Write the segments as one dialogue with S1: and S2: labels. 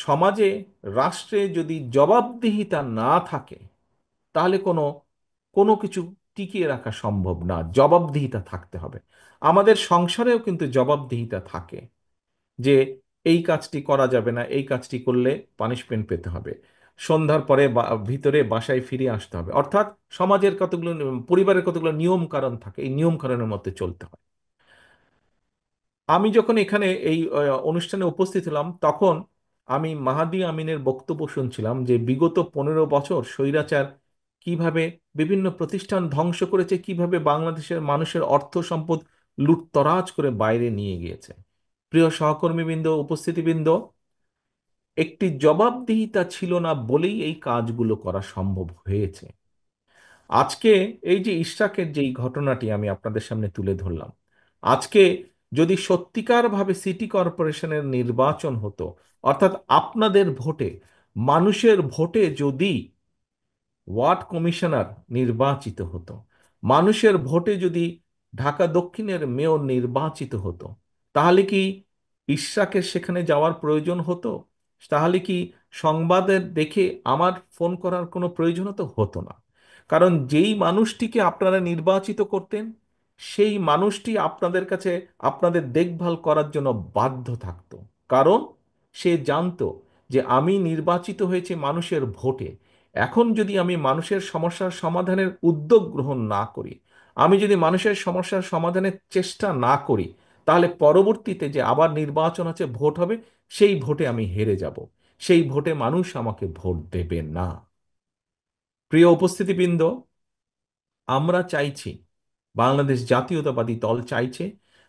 S1: সমাজে, রাষ্ট্রে যদি জবাবদিহিতা না থাকে, তাহলে কোনো কোনো কিছু টিকিয়ে রাখা সম্ভব না। জবাবদিহিতা থাকতে হবে। আমাদের সংসারেও কিন্তু জবাবদিহিতা থাকে যে এই কাজটি করা যাবে না, এই কাজটি করলে পানিশমেন্ট পেতে হবে, সন্ধ্যার পরে ভিতরে বাসায় ফিরে আসতে হবে। অর্থাৎ সমাজের কতগুলো পরিবারের কতগুলো নিয়ম কারণ থাকে, এই নিয়ম কারণের মধ্যে চলতে হয়। আমি যখন এখানে এই অনুষ্ঠানে উপস্থিত হলাম, তখন আমি মাহাদি আমিনের বক্তব্য শুনছিলাম যে বিগত 15 বছর স্বৈরাচার কিভাবে বিভিন্ন প্রতিষ্ঠান ধ্বংস করেছে, কিভাবে বাংলাদেশের মানুষের অর্থ সম্পদ লুটতরাজ করে বাইরে নিয়ে গিয়েছে। প্রিয় সহকর্মীবৃন্দ, উপস্থিতিবৃন্দ, একটি জবাবদিহিতা ছিল না বলেই এই কাজগুলো করা সম্ভব হয়েছে। আজকে এই যে ইশরাকের যেই ঘটনাটি আমি আপনাদের সামনে তুলে ধরলাম, আজকে যদি সত্যিকারভাবে সিটি কর্পোরেশনের নির্বাচন হতো, অর্থাৎ আপনাদের ভোটে, মানুষের ভোটে যদি ওয়ার্ড কমিশনার নির্বাচিত হতো, মানুষের ভোটে যদি ঢাকা দক্ষিণের মেয়র নির্বাচিত হতো, তাহলে কি ইশরাকের সেখানে যাওয়ার প্রয়োজন হতো? তাহলে কি সংবাদের দেখে আমার ফোন করার কোনো প্রয়োজন হতো? হতো না। কারণ যেই মানুষটিকে আপনারা নির্বাচিত করতেন, সেই মানুষটি আপনাদের কাছে আপনাদের দেখভাল করার জন্য বাধ্য থাকতো। কারণ সে জানতো যে আমি নির্বাচিত হয়েছে মানুষের ভোটে। এখন যদি আমি মানুষের সমস্যার সমাধানের উদ্যোগ গ্রহণ না করি, আমি যদি মানুষের সমস্যার সমাধানের চেষ্টা না করি, তাহলে পরবর্তীতে যে আবার নির্বাচন আছে, ভোট হবে, সেই ভোটে আমি হেরে যাব। সেই ভোটে মানুষ আমাকে ভোট দেবে না। প্রিয় উপস্থিতিবৃন্দ, আমরা চাইছি, বাংলাদেশ জাতীয়তাবাদী দল চাইছে,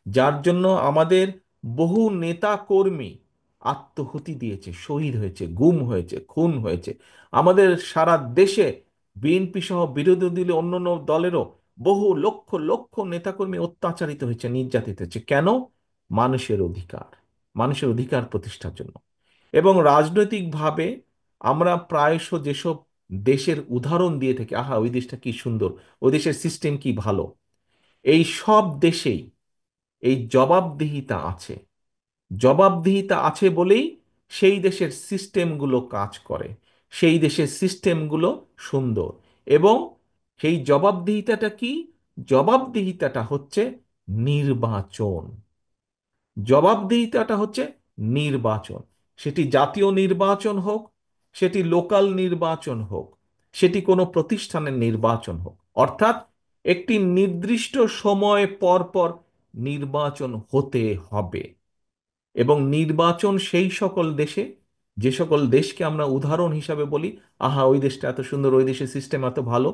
S1: যার জন্য আমাদের বহু নেতা কর্মী আত্মহুতি দিয়েছে, শহীদ হয়েছে, গুম হয়েছে, খুন হয়েছে। আমাদের সারা দেশে বিএনপি সহ বিরোধী দলীয় অন্যান্য দলেরও বহু লক্ষ লক্ষ নেতাকর্মী অত্যাচারিত হয়েছে, নির্যাতিত হয়েছে। কেন? মানুষের অধিকার, মানুষের অধিকার প্রতিষ্ঠার জন্য। এবং রাজনৈতিকভাবে আমরা প্রায়শ যেসব দেশের উদাহরণ দিয়ে থাকি, আহা ওই দেশটা কি সুন্দর, ওই দেশের সিস্টেম কি ভালো, এই সব দেশেই এই জবাবদিহিতা আছে। জবাবদিহিতা আছে বলেই সেই দেশের সিস্টেমগুলো কাজ করে, সেই দেশের সিস্টেমগুলো সুন্দর। এবং সেই জবাবদিহিতাটা কি? জবাবদিহিতাটা হচ্ছে নির্বাচন। জবাবদিহিতাটা হচ্ছে নির্বাচন। সেটি জাতীয় নির্বাচন হোক, সেটি লোকাল নির্বাচন হোক, সেটি কোনো প্রতিষ্ঠানের নির্বাচন হোক। অর্থাৎ একটি নির্দিষ্ট সময় পর পর নির্বাচন হতে হবে। এবং নির্বাচন সেই সকল দেশে, যে সকল দেশকে আমরা উদাহরণ হিসাবে বলি, আহা ওই দেশটা এত সুন্দর, ওই দেশের সিস্টেম এত ভালো,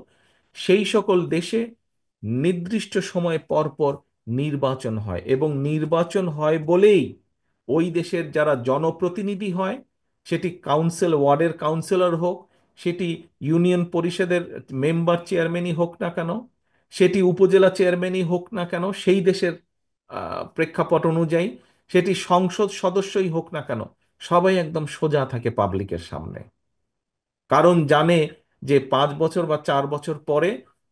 S1: সেই সকল দেশে নির্দিষ্ট সময় পর পর নির্বাচন হয়। এবং নির্বাচন হয় বলেই ওই দেশের যারা জনপ্রতিনিধি হয়, সেটি কাউন্সিল, ওয়ার্ডের কাউন্সিলর হোক, সেটি ইউনিয়ন পরিষদের মেম্বার চেয়ারম্যানই হোক না কেন, সেটি উপজেলা চেয়ারম্যানই হোক না কেন, সেই দেশের প্রেক্ষাপট অনুযায়ী, সেটি সংসদ সদস্যই হোক না কেন, সবাই একদম সোজা থাকে পাবলিকের সামনে। কারণ জানে যে 5 বছর বা 4 বছর পরে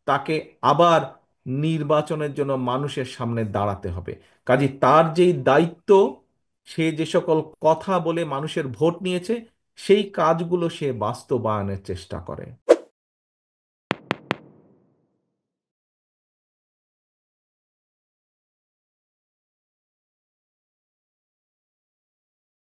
S1: তাকে আবার নির্বাচনের জন্য মানুষের সামনে দাঁড়াতে হবে। কাজে তার যেই দায়িত্ব, সে যে সকল কথা বলে মানুষের ভোট নিয়েছে, সেই কাজগুলো সে বাস্তবায়নের চেষ্টা করে।